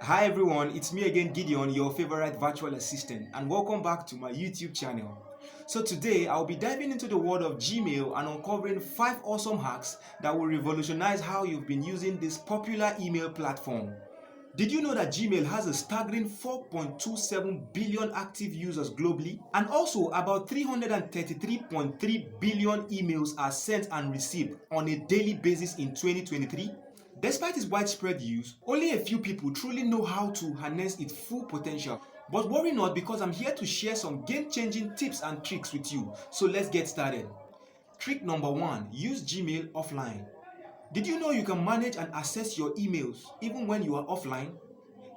Hi everyone, it's me again Gideon, your favorite virtual assistant, and welcome back to my YouTube channel. So today I'll be diving into the world of Gmail and uncovering 5 awesome hacks that will revolutionize how you've been using this popular email platform. Did you know that Gmail has a staggering 4.27 billion active users globally? And also about 333.3 billion emails are sent and received on a daily basis in 2023? Despite its widespread use, only a few people truly know how to harness its full potential. But worry not, because I'm here to share some game-changing tips and tricks with you. So let's get started. Trick number 1. Use Gmail offline. Did you know you can manage and access your emails even when you are offline?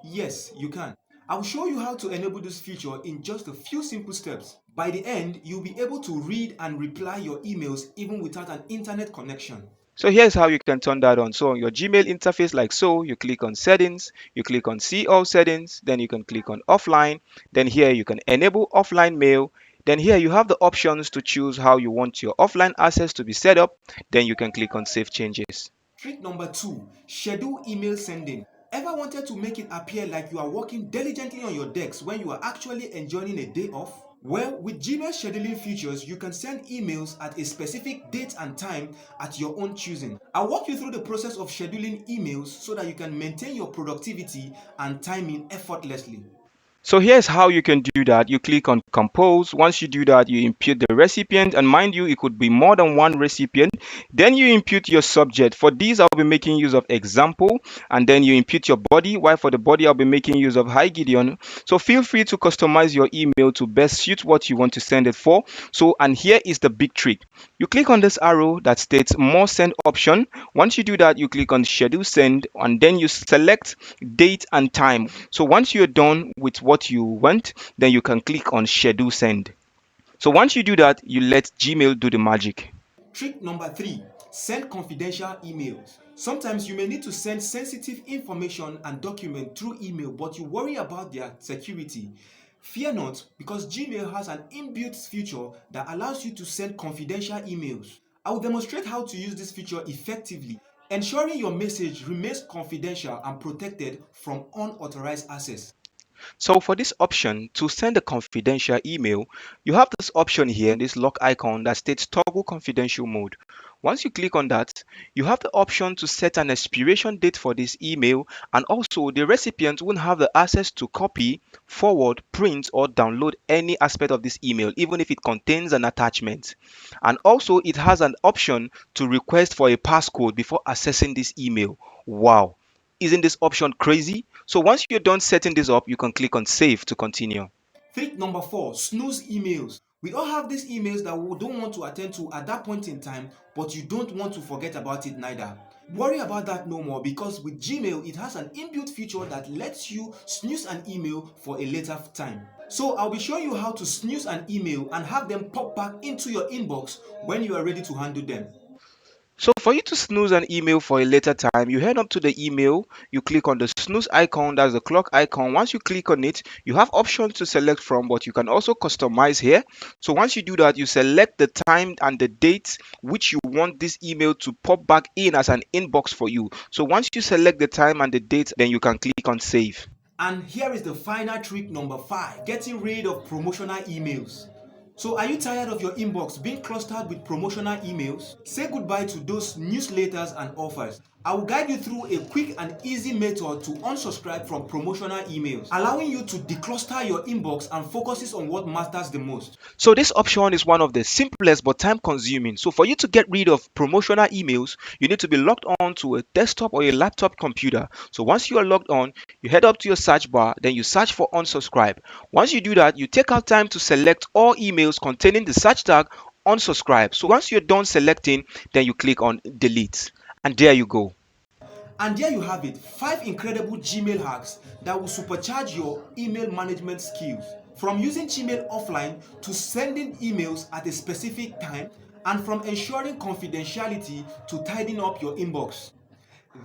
Yes, you can. I'll show you how to enable this feature in just a few simple steps. By the end, you'll be able to read and reply your emails even without an internet connection. So here's how you can turn that on. So on your Gmail interface like so, you click on settings, you click on see all settings, then you can click on offline, then here you can enable offline mail. Then here you have the options to choose how you want your offline access to be set up. Then you can click on save changes. Trick number 2. Schedule email sending. Ever wanted to make it appear like you are working diligently on your decks when you are actually enjoying a day off? Well, with Gmail scheduling features, you can send emails at a specific date and time at your own choosing. I'll walk you through the process of scheduling emails so that you can maintain your productivity and timing effortlessly. So here's how you can do that. You click on compose. Once you do that, you input the recipient, and mind you, it could be more than one recipient. Then you input your subject. For these, I'll be making use of example, and then you input your body. While for the body, I'll be making use of hi Gideon. So feel free to customize your email to best suit what you want to send it for. So, and here is the big trick. You click on this arrow that states more send option. Once you do that, you click on schedule send, and then you select date and time. So once you're done with what you want, then you can click on schedule send. So once you do that, you let Gmail do the magic. Trick number 3. Send confidential emails. Sometimes you may need to send sensitive information and document through email, but you worry about their security. Fear not, because Gmail has an inbuilt feature that allows you to send confidential emails. I will demonstrate how to use this feature effectively, ensuring your message remains confidential and protected from unauthorized access. So for this option to send a confidential email, you have this option here, this lock icon that states toggle confidential mode. Once you click on that, you have the option to set an expiration date for this email, and also the recipient won't have the access to copy, forward, print, or download any aspect of this email, even if it contains an attachment. And also it has an option to request for a passcode before accessing this email. Wow. Isn't this option crazy? So once you're done setting this up, you can click on save to continue. Trick number 4. Snooze emails. We all have these emails that we don't want to attend to at that point in time, but you don't want to forget about it neither. Worry about that no more, because with Gmail it has an inbuilt feature that lets you snooze an email for a later time. So I'll be showing you how to snooze an email and have them pop back into your inbox when you are ready to handle them. So for you to snooze an email for a later time, you head up to the email, you click on the snooze icon, that's the clock icon. Once you click on it, you have options to select from, but you can also customize here. So once you do that, you select the time and the date which you want this email to pop back in as an inbox for you. So once you select the time and the date, then you can click on save. And here is the final trick number 5. Getting rid of promotional emails. So are you tired of your inbox being clustered with promotional emails? Say goodbye to those newsletters and offers. I will guide you through a quick and easy method to unsubscribe from promotional emails, allowing you to decluster your inbox and focuses on what matters the most. So this option is one of the simplest but time consuming. So for you to get rid of promotional emails, you need to be logged on to a desktop or a laptop computer. So once you are logged on, you head up to your search bar, then you search for unsubscribe. Once you do that, you take out time to select all emails containing the search tag unsubscribe. So once you're done selecting, then you click on delete. And there you go. And there you have it, 5 incredible Gmail hacks that will supercharge your email management skills. From using Gmail offline to sending emails at a specific time, and from ensuring confidentiality to tidying up your inbox.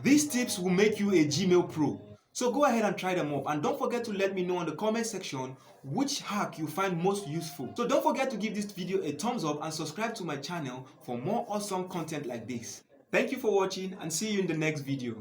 These tips will make you a Gmail pro. So go ahead and try them up, and don't forget to let me know in the comment section which hack you find most useful. So don't forget to give this video a thumbs up and subscribe to my channel for more awesome content like this. Thank you for watching, and see you in the next video.